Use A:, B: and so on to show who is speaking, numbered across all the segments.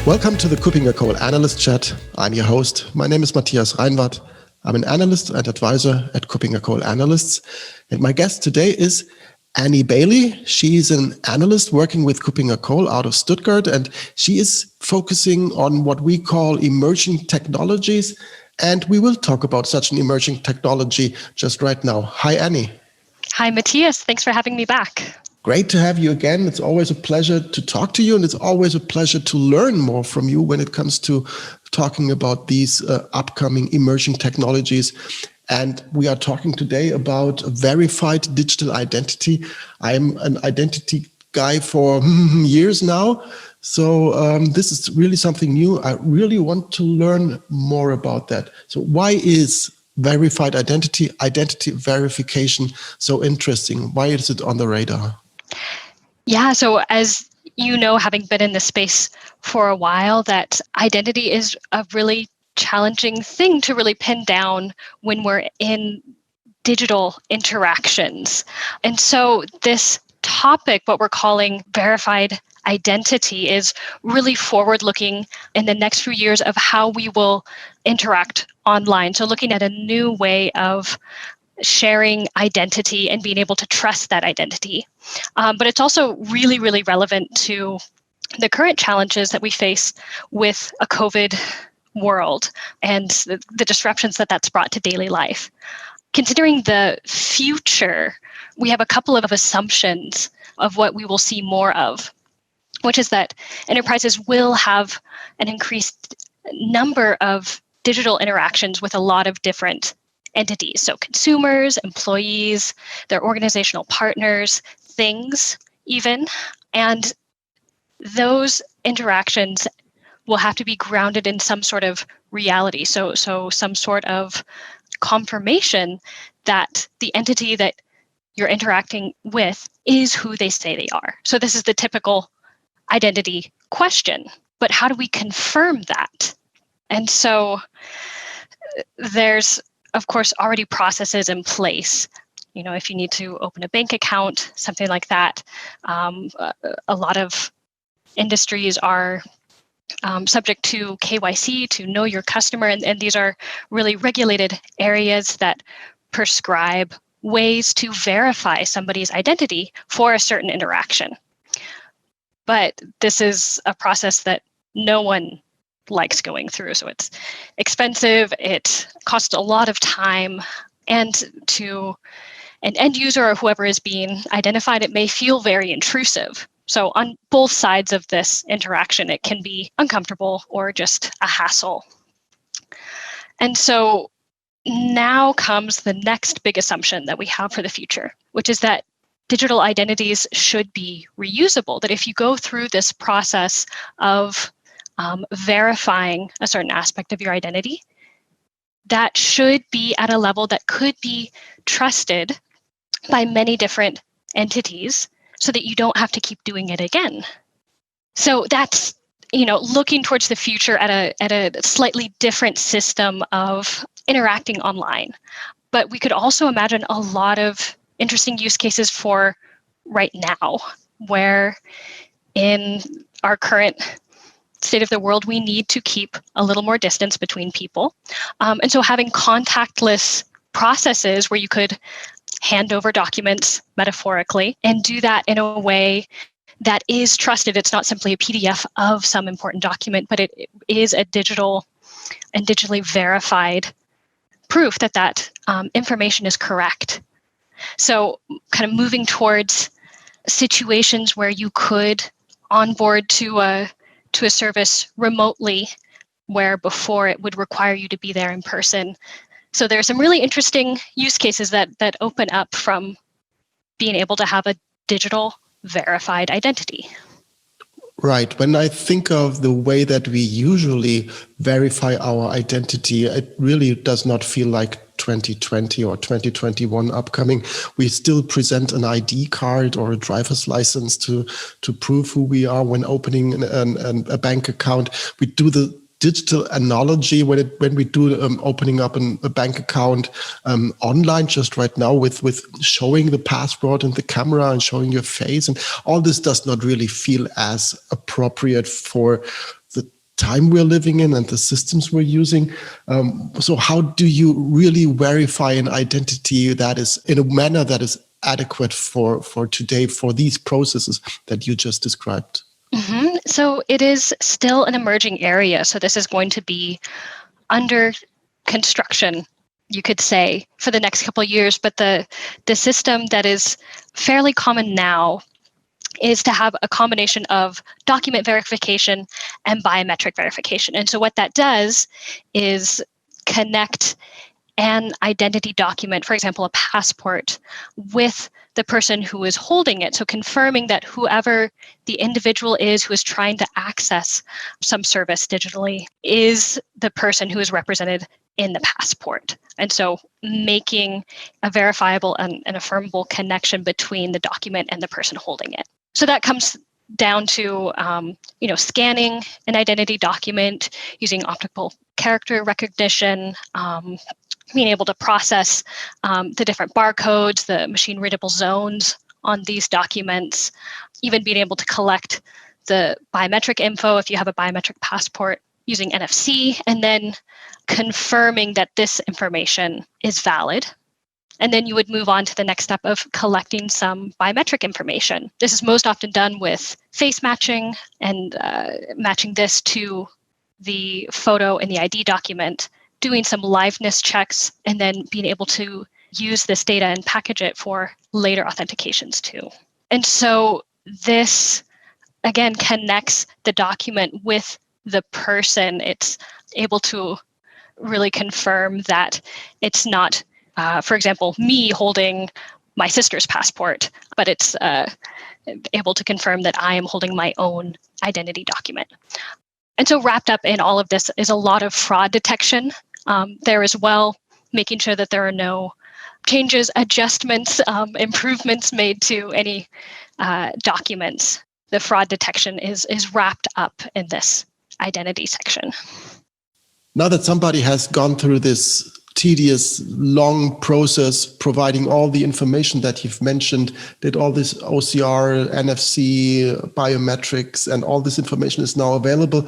A: Welcome to the KuppingerCole Analyst Chat. I'm your host. My name is Matthias. I'm an analyst and advisor at KuppingerCole Analysts. And my guest today is Annie Bailey. She's an analyst working with KuppingerCole out of Stuttgart, and she is focusing on what we call emerging technologies. And we will talk about such an emerging technology just right now. Hi, Annie.
B: Hi, Matthias. Thanks for having me back.
A: Great to have you again. It's always a pleasure to talk to you, and it's always a pleasure to learn more from you when it comes to talking about these upcoming emerging technologies. And we are talking today about verified digital identity. I'm an identity guy for years now, so this is really something new. I really want to learn more about that. So why is verified identity verification so interesting? Why is it on the radar?
B: Yeah, so as you know, having been in this space for a while, that identity is a really challenging thing to really pin down when we're in digital interactions. And so this topic, what we're calling verified identity, is really forward-looking in the next few years of how we will interact online. So looking at a new way of sharing identity and being able to trust that identity. But it's also really, really relevant to the current challenges that we face with a COVID world and the disruptions that that's brought to daily life. Considering the future, we have a couple of assumptions of what we will see more of, which is that enterprises will have an increased number of digital interactions with a lot of different entities. So consumers, employees, their organizational partners, things even. And those interactions will have to be grounded in some sort of reality. So some sort of confirmation that the entity that you're interacting with is who they say they are. So this is the typical identity question. But how do we confirm that? And so there's, of course, already processes in place. You know, if you need to open a bank account, something like that, a lot of industries are subject to KYC, to know your customer, and these are really regulated areas that prescribe ways to verify somebody's identity for a certain interaction. But this is a process that no one likes going through. So it's expensive, it costs a lot of time, and to an end user or whoever is being identified, it may feel very intrusive. So on both sides of this interaction, it can be uncomfortable or just a hassle. And so now comes the next big assumption that we have for the future, which is that digital identities should be reusable, that if you go through this process of verifying a certain aspect of your identity, that should be at a level that could be trusted by many different entities so that you don't have to keep doing it again. So that's, looking towards the future at a slightly different system of interacting online. But we could also imagine a lot of interesting use cases for right now, where in our current state of the world, we need to keep a little more distance between people. And so having contactless processes where you could hand over documents metaphorically and do that in a way that is trusted. It's not simply a PDF of some important document, but it is a digital and digitally verified proof that information is correct. So kind of moving towards situations where you could onboard to a service remotely, where before it would require you to be there in person. So there are some really interesting use cases that open up from being able to have a digital verified identity.
A: Right. When I think of the way that we usually verify our identity, it really does not feel like 2020 or 2021 upcoming. We still present an ID card or a driver's license to prove who we are when opening a bank account. We do the digital analogy when we do opening up a bank account online just right now with showing the passport and the camera and showing your face, and all this does not really feel as appropriate for the time we're living in and the systems we're using. So how do you really verify an identity that is in a manner that is adequate for today, for these processes that you just described?
B: So it is still an emerging area. So this is going to be under construction, you could say, for the next couple of years. But the system that is fairly common now is to have a combination of document verification and biometric verification. And so what that does is connect an identity document, for example, a passport, with the person who is holding it. So confirming that whoever the individual is who is trying to access some service digitally is the person who is represented in the passport. And so making a verifiable and affirmable connection between the document and the person holding it. So that comes down to scanning an identity document using optical character recognition, being able to process the different barcodes, the machine readable zones on these documents, even being able to collect the biometric info if you have a biometric passport using NFC, and then confirming that this information is valid. And then you would move on to the next step of collecting some biometric information. This is most often done with face matching and matching this to the photo in the ID document, doing some liveness checks, and then being able to use this data and package it for later authentications too. And so this, again, connects the document with the person. It's able to really confirm that it's not, for example, me holding my sister's passport, but it's able to confirm that I am holding my own identity document. And so wrapped up in all of this is a lot of fraud detection there as well, making sure that there are no changes, adjustments, improvements made to any documents. The fraud detection is wrapped up in this identity section.
A: Now that somebody has gone through this tedious, long process, providing all the information that you've mentioned, did all this OCR, NFC, biometrics, and all this information is now available.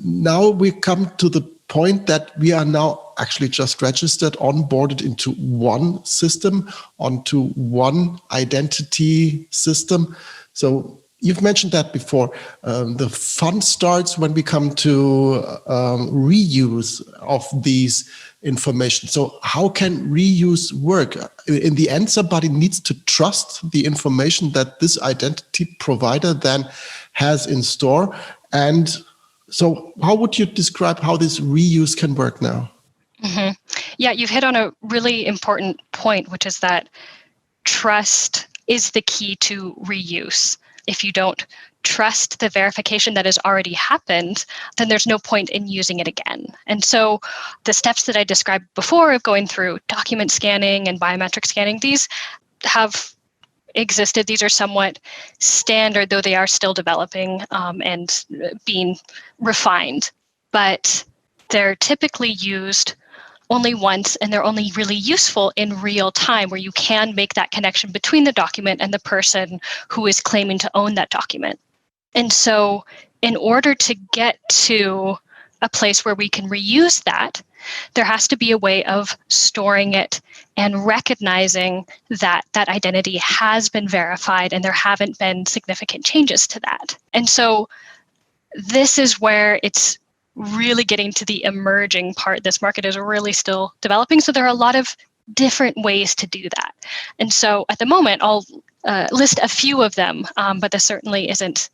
A: Now we come to the point that we are now actually just registered, onboarded into one system, onto one identity system. So you've mentioned that before. The fun starts when we come to reuse of these information. So how can reuse work? In the end, somebody needs to trust the information that this identity provider then has in store. And so how would you describe how this reuse can work now?
B: Mm-hmm. Yeah, you've hit on a really important point, which is that trust is the key to reuse. If you don't trust the verification that has already happened, then there's no point in using it again. And so the steps that I described before of going through document scanning and biometric scanning, these have existed. These are somewhat standard, though they are still developing and being refined. But they're typically used only once, and they're only really useful in real time, where you can make that connection between the document and the person who is claiming to own that document. And so in order to get to a place where we can reuse that, there has to be a way of storing it and recognizing that that identity has been verified and there haven't been significant changes to that. And so this is where it's really getting to the emerging part. This market is really still developing. So there are a lot of different ways to do that. And so at the moment, I'll list a few of them, but this certainly isn't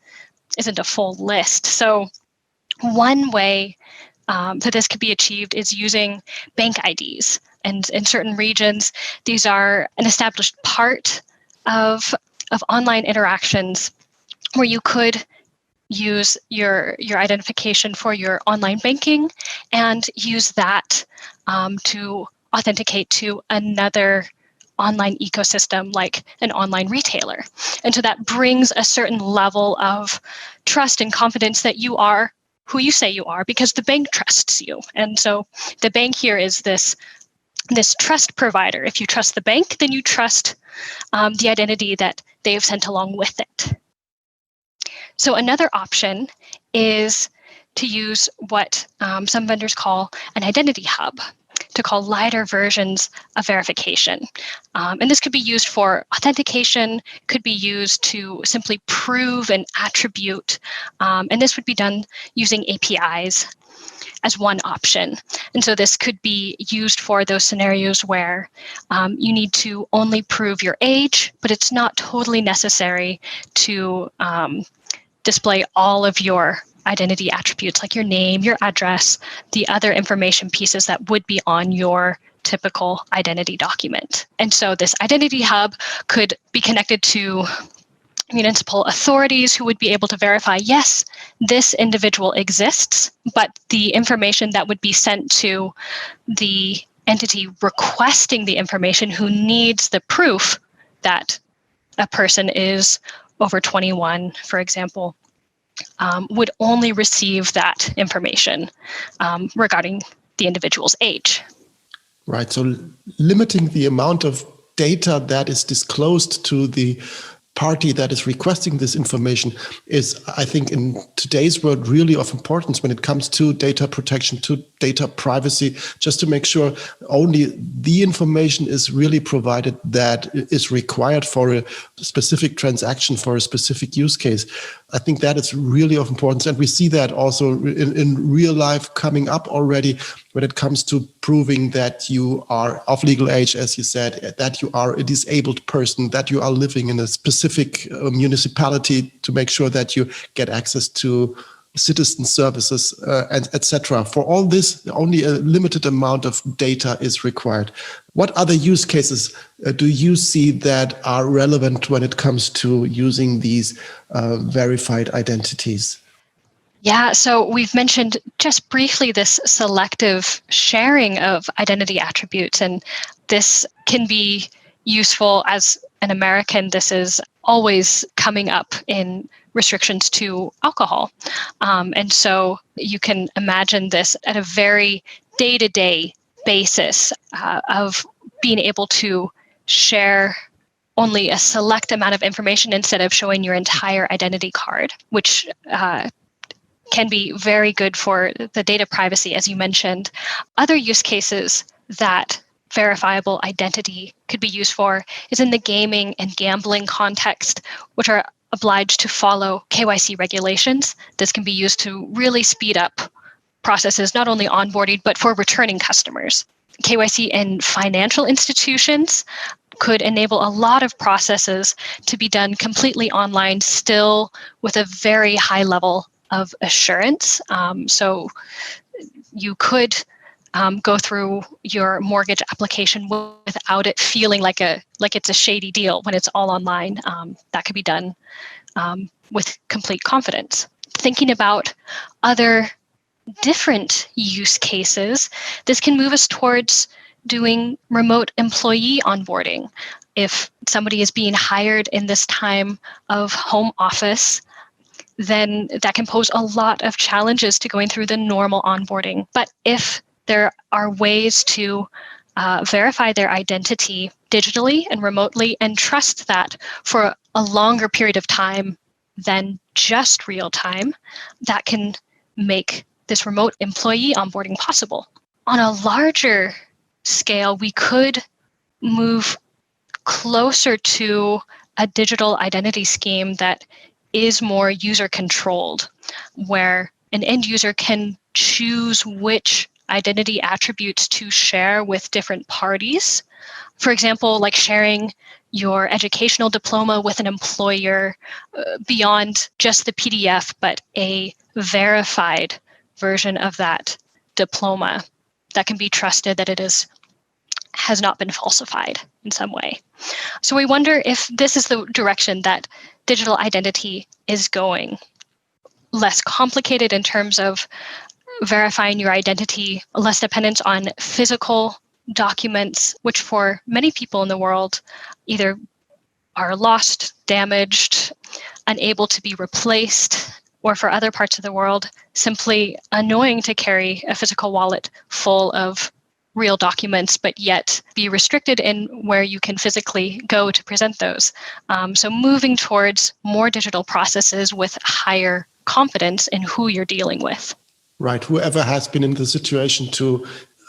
B: a full list. So one way that this could be achieved is using bank IDs. And in certain regions, these are an established part of online interactions where you could use your identification for your online banking and use that to authenticate to another online ecosystem like an online retailer. And so that brings a certain level of trust and confidence that you are who you say you are because the bank trusts you. And so the bank here is this trust provider. If you trust the bank, then you trust the identity that they have sent along with it. So another option is to use what some vendors call an identity hub, to call lighter versions of verification. And this could be used for authentication, could be used to simply prove an attribute. And this would be done using APIs as one option. And so this could be used for those scenarios where you need to only prove your age, but it's not totally necessary to display all of your identity attributes like your name, your address, the other information pieces that would be on your typical identity document. And so this identity hub could be connected to municipal authorities who would be able to verify, yes, this individual exists, but the information that would be sent to the entity requesting the information who needs the proof that a person is over 21, for example, would only receive that information regarding the individual's age.
A: Right. So limiting the amount of data that is disclosed to the party that is requesting this information is, I think, in today's world really of importance when it comes to data protection, to data privacy, just to make sure only the information is really provided that is required for a specific transaction, for a specific use case. I think that is really of importance. And we see that also in real life coming up already when it comes to proving that you are of legal age, as you said, that you are a disabled person, that you are living in a specific municipality, to make sure that you get access to citizen services, and etc. For all this, only a limited amount of data is required. What other use cases do you see that are relevant when it comes to using these verified identities?
B: Yeah, so we've mentioned just briefly this selective sharing of identity attributes, and this can be useful. As an American, this is always coming up in restrictions to alcohol. And so you can imagine this at a very day-to-day basis of being able to share only a select amount of information instead of showing your entire identity card, which can be very good for the data privacy, as you mentioned. Other use cases that verifiable identity could be used for is in the gaming and gambling context, which are obliged to follow KYC regulations. This can be used to really speed up processes, not only onboarding, but for returning customers. KYC in financial institutions could enable a lot of processes to be done completely online, still with a very high level of assurance. So you could go through your mortgage application without it feeling like it's a shady deal when it's all online. That could be done with complete confidence. Thinking about other different use cases, this can move us towards doing remote employee onboarding. If somebody is being hired in this time of home office, then that can pose a lot of challenges to going through the normal onboarding. But if there are ways to verify their identity digitally and remotely and trust that for a longer period of time than just real time, that can make this remote employee onboarding possible. On a larger scale, we could move closer to a digital identity scheme that is more user-controlled, where an end user can choose which identity attributes to share with different parties. For example, like sharing your educational diploma with an employer beyond just the PDF, but a verified version of that diploma that can be trusted that it has not been falsified in some way. So we wonder if this is the direction that digital identity is going. Less complicated in terms of verifying your identity, less dependence on physical documents, which for many people in the world either are lost, damaged, unable to be replaced, or for other parts of the world, simply annoying to carry a physical wallet full of real documents, but yet be restricted in where you can physically go to present those. So moving towards more digital processes with higher confidence in who you're dealing with.
A: Right. Whoever has been in the situation to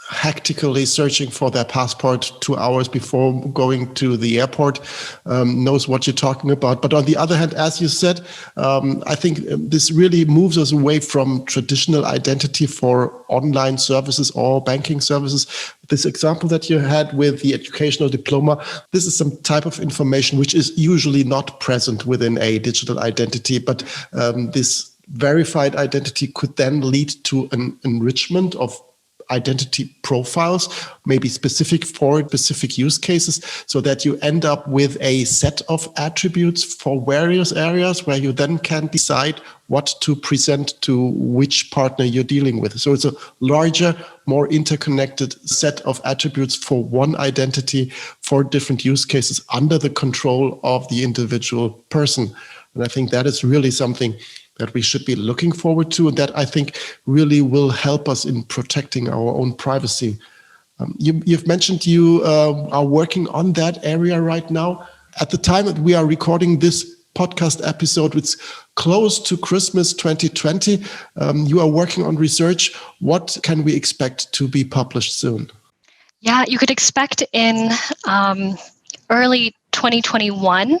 A: hectically searching for their passport 2 hours before going to the airport knows what you're talking about. But on the other hand, as you said, I think this really moves us away from traditional identity for online services or banking services. This example that you had with the educational diploma, this is some type of information which is usually not present within a digital identity, but this verified identity could then lead to an enrichment of identity profiles, maybe specific for specific use cases, so that you end up with a set of attributes for various areas where you then can decide what to present to which partner you're dealing with. So it's a larger, more interconnected set of attributes for one identity for different use cases under the control of the individual person. And I think that is really something that we should be looking forward to, and that I think really will help us in protecting our own privacy. You've mentioned you are working on that area right now. At the time that we are recording this podcast episode, it's close to Christmas 2020. You are working on research. What can we expect to be published soon?
B: Yeah, you could expect in early 2021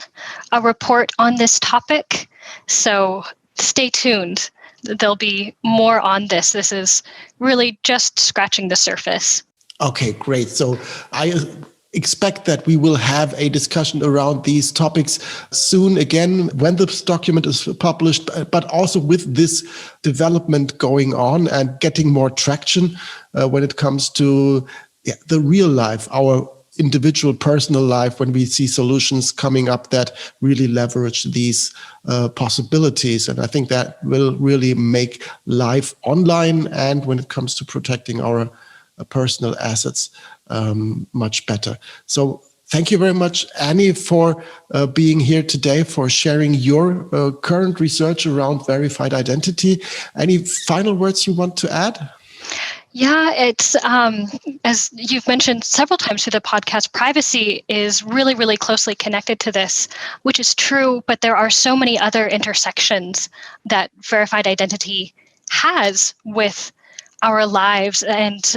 B: a report on this topic. So stay tuned. There'll be more on this. This is really just scratching the surface.
A: Okay, great. So I expect that we will have a discussion around these topics soon again when this document is published, but also with this development going on and getting more traction when it comes to the real life, our individual personal life, when we see solutions coming up that really leverage these possibilities. And I think that will really make life online and when it comes to protecting our personal assets much better. So thank you very much, Annie, for being here today, for sharing your current research around verified identity. Any final words you want to add?
B: Yeah, it's as you've mentioned several times through the podcast, privacy is really, really closely connected to this, which is true, but there are so many other intersections that verified identity has with our lives, and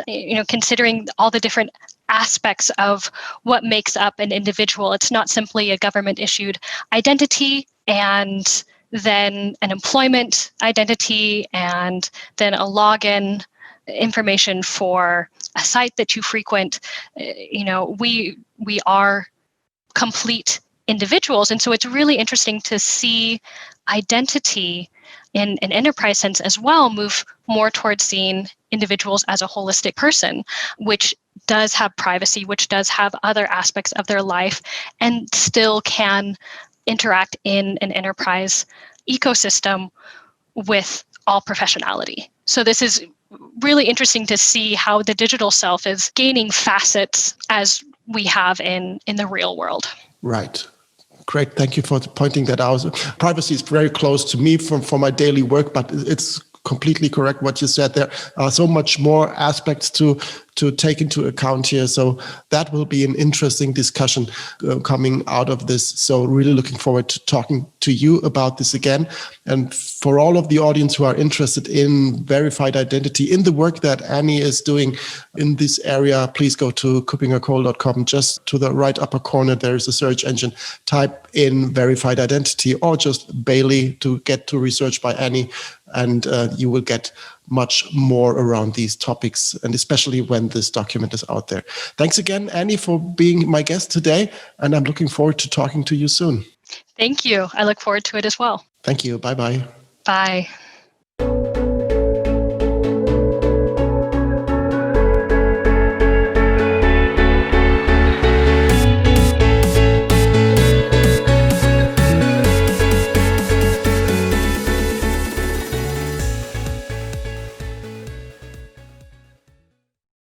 B: considering all the different aspects of what makes up an individual. It's not simply a government-issued identity and then an employment identity and then a login information for a site that you frequent. We are complete individuals, and so it's really interesting to see identity in an enterprise sense as well move more towards seeing individuals as a holistic person, which does have privacy, which does have other aspects of their life, and still can interact in an enterprise ecosystem with all professionality. So this is really interesting to see how the digital self is gaining facets as we have in the real world.
A: Right. Great. Thank you for pointing that out. Privacy is very close to me for my daily work, but it's completely correct what you said. There are so much more aspects to take into account here. So that will be an interesting discussion coming out of this. So really looking forward to talking to you about this again. And for all of the audience who are interested in verified identity, in the work that Annie is doing in this area, please go to KuppingerCole.com. Just to the right upper corner, there is a search engine. Type in verified identity or just Bailey to get to research by Annie, and you will get much more around these topics, and especially when this document is out there. Thanks again, Annie, for being my guest today, and I'm looking forward to talking to you soon.
B: Thank you. I look forward to it as well.
A: Thank you. Bye-bye.
B: Bye.